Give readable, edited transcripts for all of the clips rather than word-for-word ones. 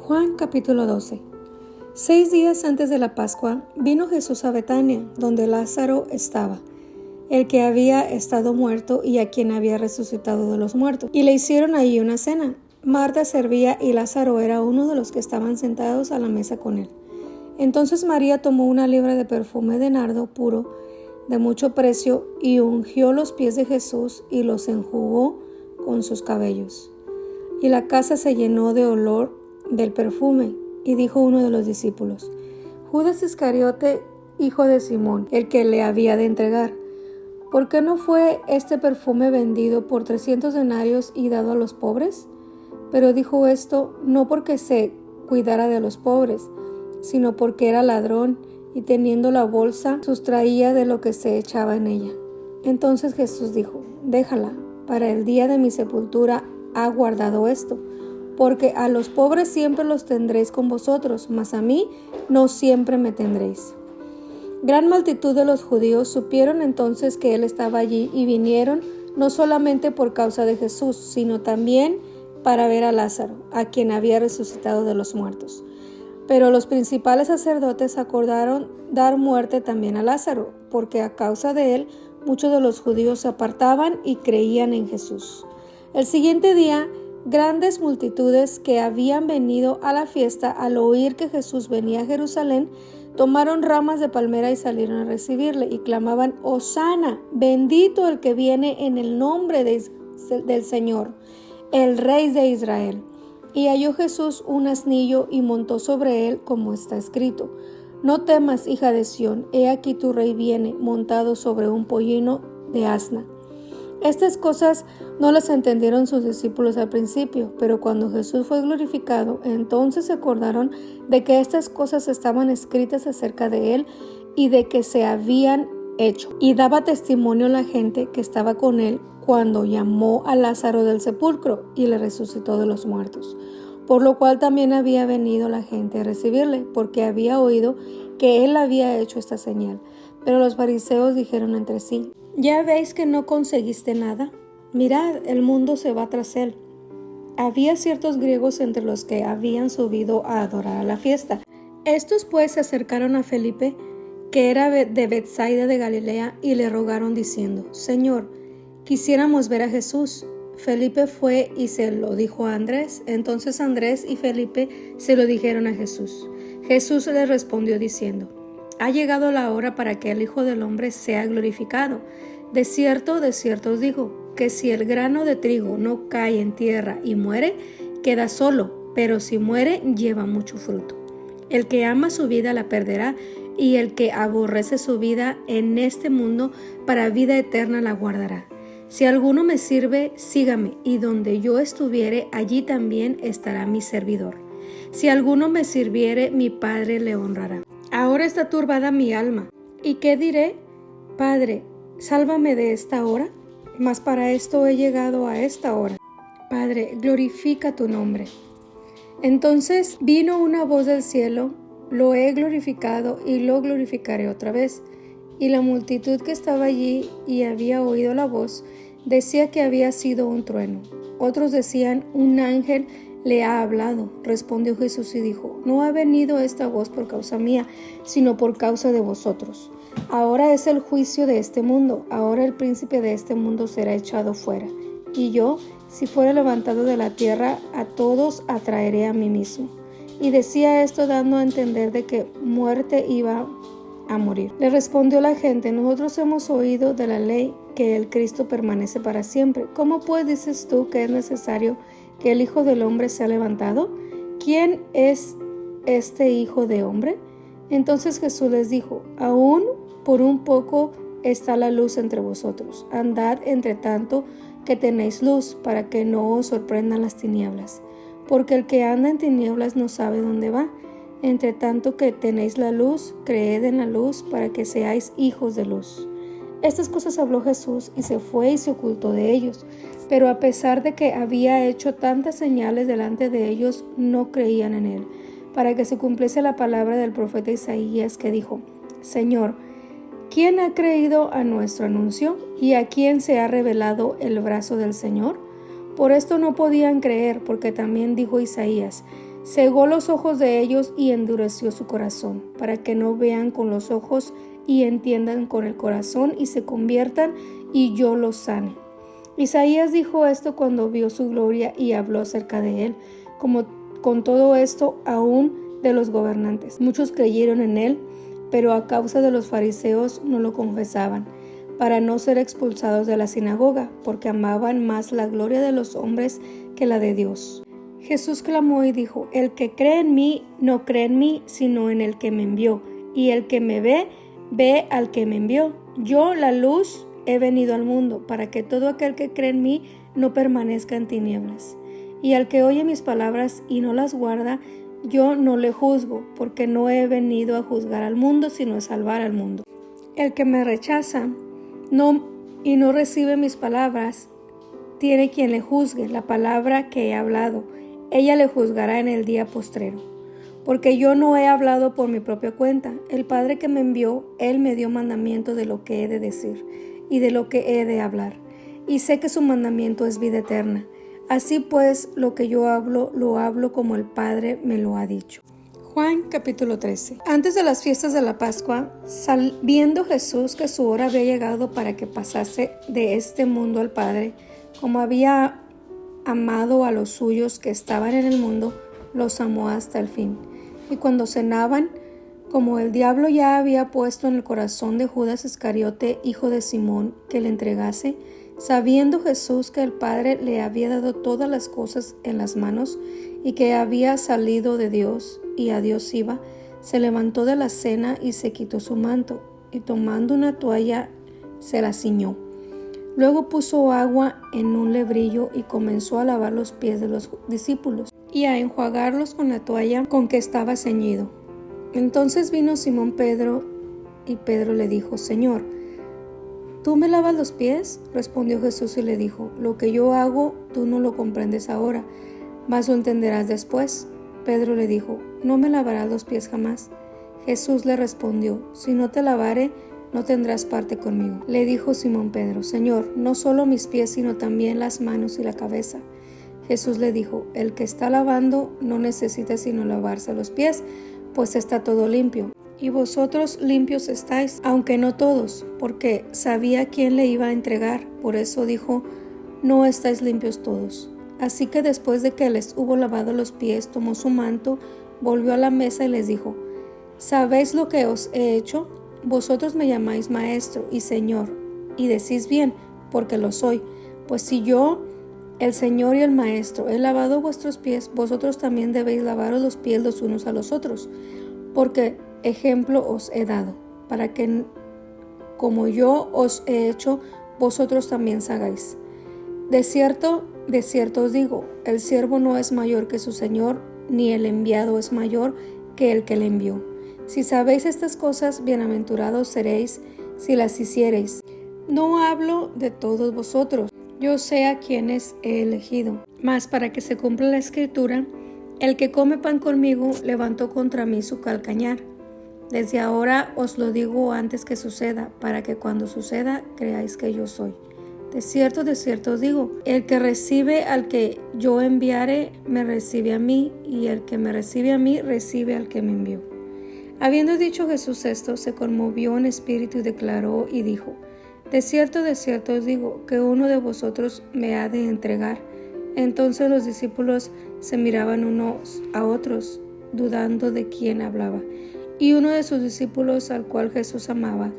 Juan capítulo 12. 6 días antes de la Pascua, vino Jesús a Betania, donde Lázaro estaba, el que había estado muerto y a quien había resucitado de los muertos. Y le hicieron allí una cena. Marta servía y Lázaro era uno de los que estaban sentados a la mesa con él. Entonces María tomó una libra de perfume de nardo puro, de mucho precio, y ungió los pies de Jesús y los enjugó con sus cabellos. Y la casa se llenó de olor del perfume. Y dijo uno de los discípulos: Judas Iscariote, hijo de Simón, el que le había de entregar, ¿por qué no fue este perfume vendido por 300 denarios y dado a los pobres? Pero dijo esto no porque se cuidara de los pobres, sino porque era ladrón, y teniendo la bolsa, sustraía de lo que se echaba en ella. Entonces Jesús dijo: Déjala, para el día de mi sepultura ha guardado esto, porque a los pobres siempre los tendréis con vosotros, mas a mí no siempre me tendréis. Gran multitud de los judíos supieron entonces que él estaba allí y vinieron no solamente por causa de Jesús, sino también para ver a Lázaro, a quien había resucitado de los muertos. Pero los principales sacerdotes acordaron dar muerte también a Lázaro, porque a causa de él muchos de los judíos se apartaban y creían en Jesús. El siguiente día, grandes multitudes que habían venido a la fiesta al oír que Jesús venía a Jerusalén, tomaron ramas de palmera y salieron a recibirle y clamaban: Hosana, bendito el que viene en el nombre del Señor, el Rey de Israel. Y halló Jesús un asnillo y montó sobre él, como está escrito: No temas, hija de Sión, he aquí tu rey viene, montado sobre un pollino de asna. Estas cosas no las entendieron sus discípulos al principio, pero cuando Jesús fue glorificado, entonces se acordaron de que estas cosas estaban escritas acerca de él y de que se habían hecho. Y daba testimonio a la gente que estaba con él cuando llamó a Lázaro del sepulcro y le resucitó de los muertos. Por lo cual también había venido la gente a recibirle, porque había oído que él había hecho esta señal. Pero los fariseos dijeron entre sí: ¿Ya veis que no conseguiste nada? Mirad, el mundo se va tras él. Había ciertos griegos entre los que habían subido a adorar a la fiesta. Estos pues se acercaron a Felipe, que era de Betsaida de Galilea, y le rogaron diciendo: Señor, quisiéramos ver a Jesús. Felipe fue y se lo dijo a Andrés. Entonces Andrés y Felipe se lo dijeron a Jesús. Jesús les respondió diciendo: Ha llegado la hora para que el Hijo del Hombre sea glorificado. De cierto os digo, que si el grano de trigo no cae en tierra y muere, queda solo, pero si muere, lleva mucho fruto. El que ama su vida la perderá, y el que aborrece su vida en este mundo para vida eterna la guardará. Si alguno me sirve, sígame, y donde yo estuviere, allí también estará mi servidor. Si alguno me sirviere, mi Padre le honrará. Ahora está turbada mi alma. ¿Y qué diré? Padre, sálvame de esta hora. Mas para esto he llegado a esta hora. Padre, glorifica tu nombre. Entonces vino una voz del cielo: Lo he glorificado y lo glorificaré otra vez. Y la multitud que estaba allí y había oído la voz decía que había sido un trueno. Otros decían: Un ángel le ha hablado. Respondió Jesús y dijo: No ha venido esta voz por causa mía, sino por causa de vosotros. Ahora es el juicio de este mundo. Ahora el príncipe de este mundo será echado fuera. Y yo, si fuera levantado de la tierra, a todos atraeré a mí mismo. Y decía esto dando a entender de que muerte iba a morir. Le respondió la gente: Nosotros hemos oído de la ley que el Cristo permanece para siempre. ¿Cómo pues dices tú que es necesario que el Hijo del Hombre sea levantado? ¿Quién es este Hijo de Hombre? Entonces Jesús les dijo: Aún por un poco está la luz entre vosotros. Andad entre tanto que tenéis luz, para que no os sorprendan las tinieblas. Porque el que anda en tinieblas no sabe dónde va. Entre tanto que tenéis la luz, creed en la luz, para que seáis hijos de luz. Estas cosas habló Jesús y se fue y se ocultó de ellos. Pero a pesar de que había hecho tantas señales delante de ellos, no creían en él, para que se cumpliese la palabra del profeta Isaías, que dijo: Señor, ¿quién ha creído a nuestro anuncio? ¿Y a quién se ha revelado el brazo del Señor? Por esto no podían creer, porque también dijo Isaías: Cegó los ojos de ellos y endureció su corazón, para que no vean con los ojos y entiendan con el corazón y se conviertan y yo los sane. Isaías dijo esto cuando vio su gloria y habló acerca de él, como con todo esto aún de los gobernantes. Muchos creyeron en él, pero a causa de los fariseos no lo confesaban, para no ser expulsados de la sinagoga, porque amaban más la gloria de los hombres que la de Dios. Jesús clamó y dijo: El que cree en mí, no cree en mí, sino en el que me envió. Y el que me ve, ve al que me envió. Yo, la luz, he venido al mundo, para que todo aquel que cree en mí no permanezca en tinieblas. Y al que oye mis palabras y no las guarda, yo no le juzgo, porque no he venido a juzgar al mundo, sino a salvar al mundo. El que me rechaza y no recibe mis palabras, tiene quien le juzgue la palabra que he hablado. Ella le juzgará en el día postrero. Porque yo no he hablado por mi propia cuenta. El Padre que me envió, Él me dio mandamiento de lo que he de decir y de lo que he de hablar. Y sé que su mandamiento es vida eterna. Así pues, lo que yo hablo, lo hablo como el Padre me lo ha dicho. Juan capítulo 13. Antes de las fiestas de la Pascua, viendo Jesús que su hora había llegado para que pasase de este mundo al Padre, como había amado a los suyos que estaban en el mundo, los amó hasta el fin. Y cuando cenaban, como el diablo ya había puesto en el corazón de Judas Iscariote, hijo de Simón, que le entregase, sabiendo Jesús que el Padre le había dado todas las cosas en las manos y que había salido de Dios y a Dios iba, se levantó de la cena y se quitó su manto, y tomando una toalla se la ciñó. Luego puso agua en un lebrillo y comenzó a lavar los pies de los discípulos y a enjuagarlos con la toalla con que estaba ceñido. Entonces vino Simón Pedro y Pedro le dijo: Señor, ¿tú me lavas los pies? Respondió Jesús y le dijo: Lo que yo hago tú no lo comprendes ahora, mas lo entenderás después. Pedro le dijo: No me lavarás los pies jamás. Jesús le respondió: Si no te lavare, no tendrás parte conmigo. Le dijo Simón Pedro: Señor, no solo mis pies, sino también las manos y la cabeza. Jesús le dijo: El que está lavando no necesita sino lavarse los pies, pues está todo limpio. Y vosotros limpios estáis, aunque no todos, porque sabía quién le iba a entregar. Por eso dijo: No estáis limpios todos. Así que después de que les hubo lavado los pies, tomó su manto, volvió a la mesa y les dijo: ¿Sabéis lo que os he hecho? Vosotros me llamáis maestro y señor, y decís bien, porque lo soy. Pues si yo, el Señor y el Maestro, he lavado vuestros pies, vosotros también debéis lavaros los pies los unos a los otros, porque ejemplo os he dado, para que como yo os he hecho, vosotros también hagáis. De cierto os digo, el siervo no es mayor que su Señor, ni el enviado es mayor que el que le envió. Si sabéis estas cosas, bienaventurados seréis si las hiciereis. No hablo de todos vosotros, yo sé a quienes he elegido. Mas para que se cumpla la Escritura, el que come pan conmigo levantó contra mí su calcañar. Desde ahora os lo digo antes que suceda, para que cuando suceda creáis que yo soy. De cierto os digo, el que recibe al que yo enviare, me recibe a mí, y el que me recibe a mí, recibe al que me envió. Habiendo dicho Jesús esto, se conmovió en espíritu y declaró y dijo: De cierto os digo, que uno de vosotros me ha de entregar. Entonces los discípulos se miraban unos a otros, dudando de quién hablaba. Y uno de sus discípulos, al cual Jesús amaba,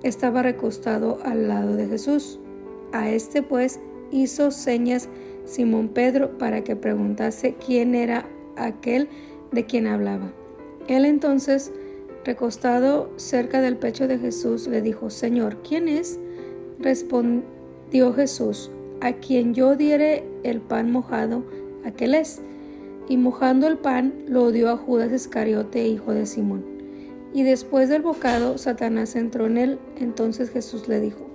estaba recostado al lado de Jesús. A este pues hizo señas Simón Pedro para que preguntase quién era aquel de quien hablaba. Él entonces, recostado cerca del pecho de Jesús, le dijo: Señor, ¿quién es? Respondió Jesús: A quien yo diere el pan mojado, aquel es. Y mojando el pan, lo dio a Judas Iscariote, hijo de Simón. Y después del bocado, Satanás entró en él. Entonces Jesús le dijo: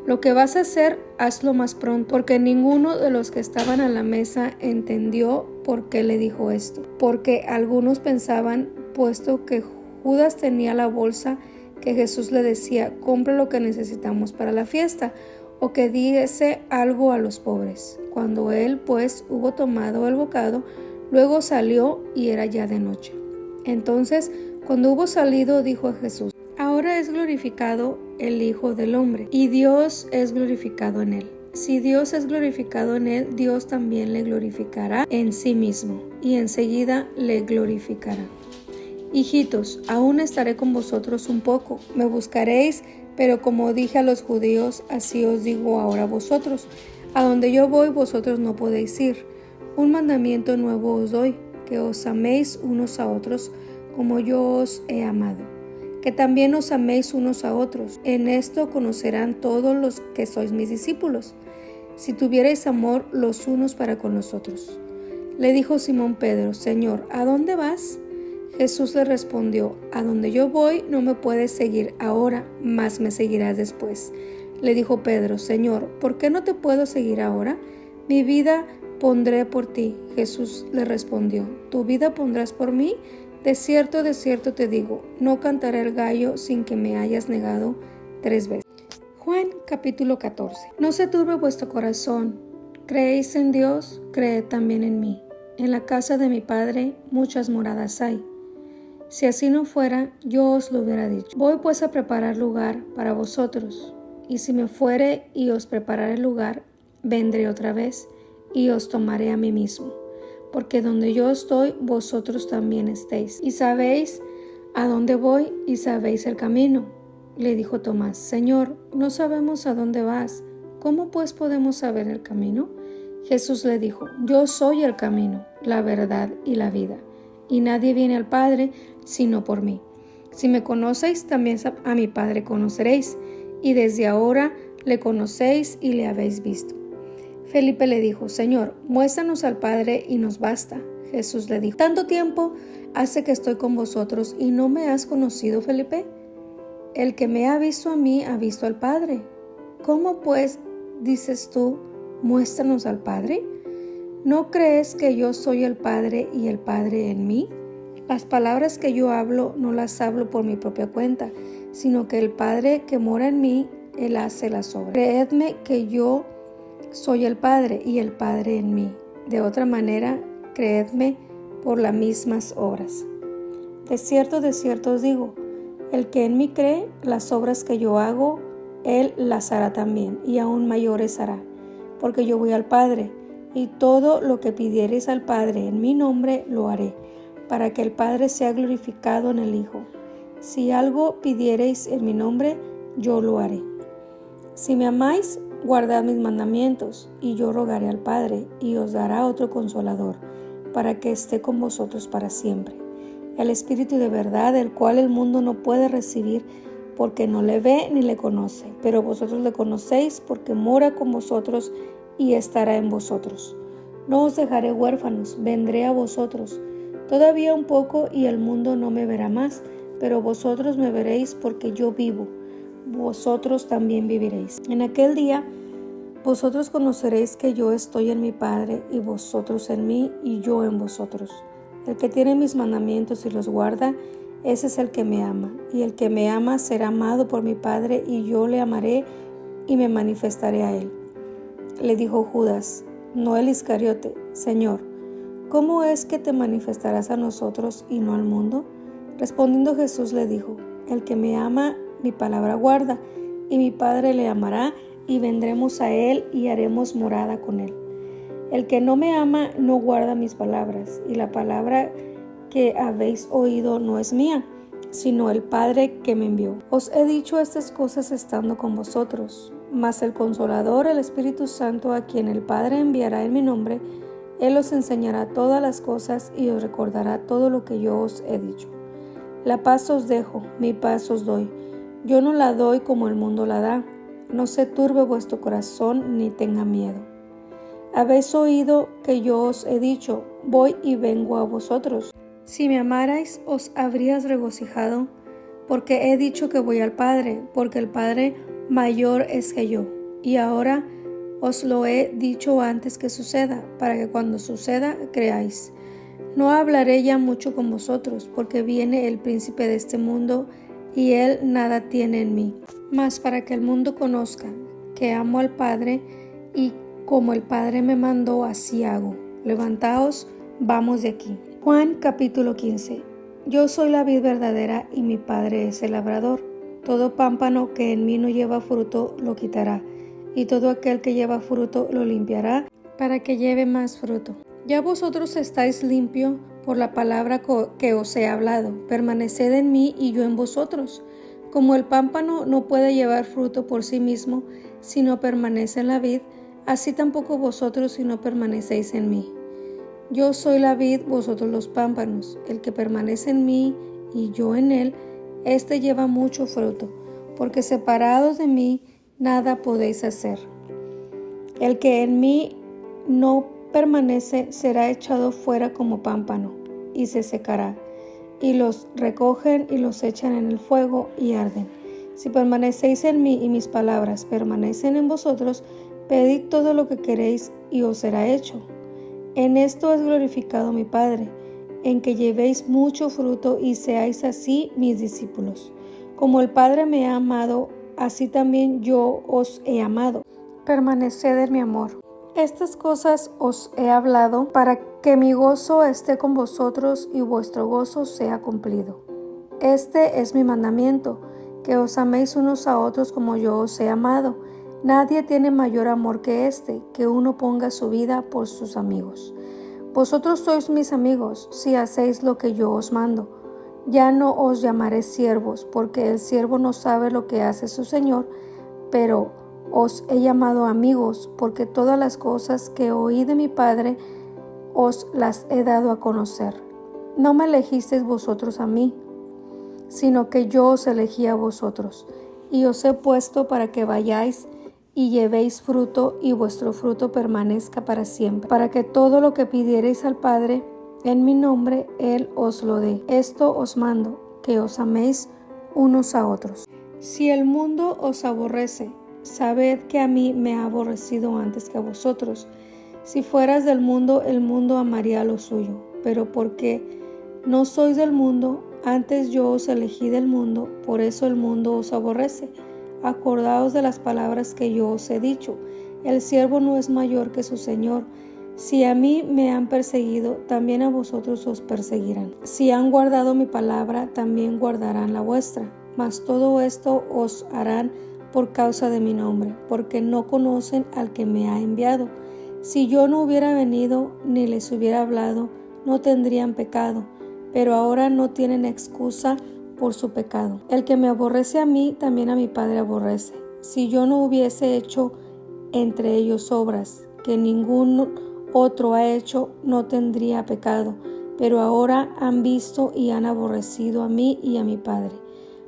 Lo que vas a hacer, hazlo más pronto. Porque ninguno de los que estaban a la mesa entendió por qué le dijo esto. Porque algunos pensaban, puesto que Judas tenía la bolsa, que Jesús le decía: compra lo que necesitamos para la fiesta, o que diese algo a los pobres. Cuando él pues hubo tomado el bocado, Luego salió y era ya de noche. Entonces, cuando hubo salido, dijo a Jesús: Ahora es glorificado el Hijo del Hombre, y Dios es glorificado en él. Si Dios es glorificado en él, Dios también le glorificará en sí mismo, y enseguida le glorificará. Hijitos, aún estaré con vosotros un poco, me buscaréis, pero como dije a los judíos, así os digo ahora a vosotros: a donde yo voy, vosotros no podéis ir. Un mandamiento nuevo os doy, que os améis unos a otros como yo os he amado, que también os améis unos a otros. En esto conocerán todos los que sois mis discípulos, si tuvierais amor los unos para con los otros. Le dijo Simón Pedro: Señor, ¿a dónde vas? Jesús le respondió: A donde yo voy no me puedes seguir ahora, mas me seguirás después. Le dijo Pedro: Señor, ¿por qué no te puedo seguir ahora? Mi vida pondré por ti. Jesús le respondió: ¿Tu vida pondrás por mí? De cierto te digo, no cantará el gallo sin que me hayas negado 3 veces. Juan capítulo 14. No se turbe vuestro corazón. ¿Creéis en Dios? Creed también en mí. En la casa de mi Padre muchas moradas hay. Si así no fuera, yo os lo hubiera dicho. Voy pues a preparar lugar para vosotros. Y si me fuere y os prepararé lugar, vendré otra vez y os tomaré a mí mismo, porque donde yo estoy, vosotros también estéis. Y sabéis a dónde voy y sabéis el camino. Le dijo Tomás: Señor, no sabemos a dónde vas. ¿Cómo pues podemos saber el camino? Jesús le dijo: Yo soy el camino, la verdad y la vida, y nadie viene al Padre sino por mí. Si me conocéis, también a mi Padre conoceréis, y desde ahora le conocéis y le habéis visto. Felipe le dijo: Señor, muéstranos al Padre y nos basta. Jesús le dijo: ¿Tanto tiempo hace que estoy con vosotros y no me has conocido, Felipe? El que me ha visto a mí ha visto al Padre. ¿Cómo pues dices tú, muéstranos al Padre? ¿No crees que yo soy el Padre y el Padre en mí? Las palabras que yo hablo no las hablo por mi propia cuenta, sino que el Padre que mora en mí, Él hace las obras. Creedme que yo soy el Padre y el Padre en mí. De otra manera, creedme por las mismas obras. De cierto os digo, el que en mí cree, las obras que yo hago, Él las hará también, y aún mayores hará, porque yo voy al Padre, y todo lo que pidiereis al Padre en mi nombre lo haré, para que el Padre sea glorificado en el Hijo. Si algo pidiereis en mi nombre, yo lo haré. Si me amáis, guardad mis mandamientos, y yo rogaré al Padre, y os dará otro Consolador, para que esté con vosotros para siempre. El Espíritu de verdad, el cual el mundo no puede recibir, porque no le ve ni le conoce, pero vosotros le conocéis, porque mora con vosotros y estará en vosotros. No os dejaré huérfanos, vendré a vosotros. Todavía un poco y el mundo no me verá más, pero vosotros me veréis, porque yo vivo. Vosotros también viviréis. En aquel día vosotros conoceréis que yo estoy en mi Padre, y vosotros en mí, y yo en vosotros. El que tiene mis mandamientos y los guarda, ese es el que me ama. Y el que me ama será amado por mi Padre, y yo le amaré y me manifestaré a él. Le dijo Judas, no el Iscariote: Señor, ¿cómo es que te manifestarás a nosotros y no al mundo? Respondiendo Jesús le dijo: El que me ama, mi palabra guarda, y mi Padre le amará, y vendremos a él y haremos morada con él. El que no me ama no guarda mis palabras, y la palabra que habéis oído no es mía, sino el Padre que me envió. Os he dicho estas cosas estando con vosotros, mas el Consolador, el Espíritu Santo, a quien el Padre enviará en mi nombre, Él os enseñará todas las cosas y os recordará todo lo que yo os he dicho. La paz os dejo, mi paz os doy. Yo no la doy como el mundo la da. No se turbe vuestro corazón ni tenga miedo. Habéis oído que yo os he dicho: voy y vengo a vosotros. Si me amarais, os habrías regocijado, porque he dicho que voy al Padre, porque el Padre mayor es que yo. Y ahora os lo he dicho antes que suceda, para que cuando suceda creáis. No hablaré ya mucho con vosotros, porque viene el príncipe de este mundo, y él nada tiene en mí. Mas para que el mundo conozca que amo al Padre, y como el Padre me mandó, así hago. Levantaos, vamos de aquí. Juan capítulo 15. Yo soy la vid verdadera y mi Padre es el labrador. Todo pámpano que en mí no lleva fruto lo quitará, y todo aquel que lleva fruto lo limpiará, para que lleve más fruto. Ya vosotros estáis limpios por la palabra que os he hablado. Permaneced en mí y yo en vosotros. Como el pámpano no puede llevar fruto por sí mismo si no permanece en la vid, así tampoco vosotros si no permanecéis en mí. Yo soy la vid, vosotros los pámpanos. El que permanece en mí y yo en él, éste lleva mucho fruto, porque separados de mí nada podéis hacer. El que en mí no permanece será echado fuera como pámpano y se secará, y los recogen y los echan en el fuego y arden. Si permanecéis en mí y mis palabras permanecen en vosotros, pedid todo lo que queréis y os será hecho. En esto es glorificado mi Padre, en que llevéis mucho fruto y seáis así mis discípulos. Como el Padre me ha amado, así también yo os he amado. Permaneced en mi amor. Estas cosas os he hablado para que mi gozo esté con vosotros y vuestro gozo sea cumplido. Este es mi mandamiento, que os améis unos a otros como yo os he amado. Nadie tiene mayor amor que este, que uno ponga su vida por sus amigos. Vosotros sois mis amigos, si hacéis lo que yo os mando. Ya no os llamaré siervos, porque el siervo no sabe lo que hace su señor, pero os he llamado amigos, porque todas las cosas que oí de mi Padre os las he dado a conocer. No me elegisteis vosotros a mí, sino que yo os elegí a vosotros, y os he puesto para que vayáis y llevéis fruto, y vuestro fruto permanezca para siempre, para que todo lo que pidiereis al Padre en mi nombre, Él os lo dé. Esto os mando, que os améis unos a otros. Si el mundo os aborrece, sabed que a mí me ha aborrecido antes que a vosotros. Si fueras del mundo, el mundo amaría lo suyo, pero porque no sois del mundo, antes yo os elegí del mundo, por eso el mundo os aborrece. Acordaos de las palabras que yo os he dicho. El siervo no es mayor que su señor. Si a mí me han perseguido, también a vosotros os perseguirán. Si han guardado mi palabra, también guardarán la vuestra. Mas todo esto os harán por causa de mi nombre, porque no conocen al que me ha enviado. Si yo no hubiera venido ni les hubiera hablado, no tendrían pecado, pero ahora no tienen excusa por su pecado. El que me aborrece a mí, también a mi Padre aborrece. Si yo no hubiese hecho entre ellos obras que ningún otro ha hecho, no tendría pecado, pero ahora han visto y han aborrecido a mí y a mi Padre.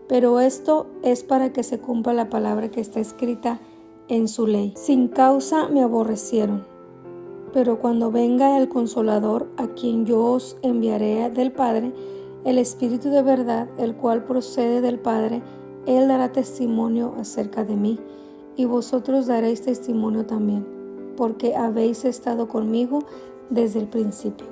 Pero esto es para que se cumpla la palabra que está escrita en su ley. Sin causa me aborrecieron. Pero cuando venga el Consolador, a quien yo os enviaré del Padre, el Espíritu de verdad, el cual procede del Padre, Él dará testimonio acerca de mí, y vosotros daréis testimonio también, porque habéis estado conmigo desde el principio.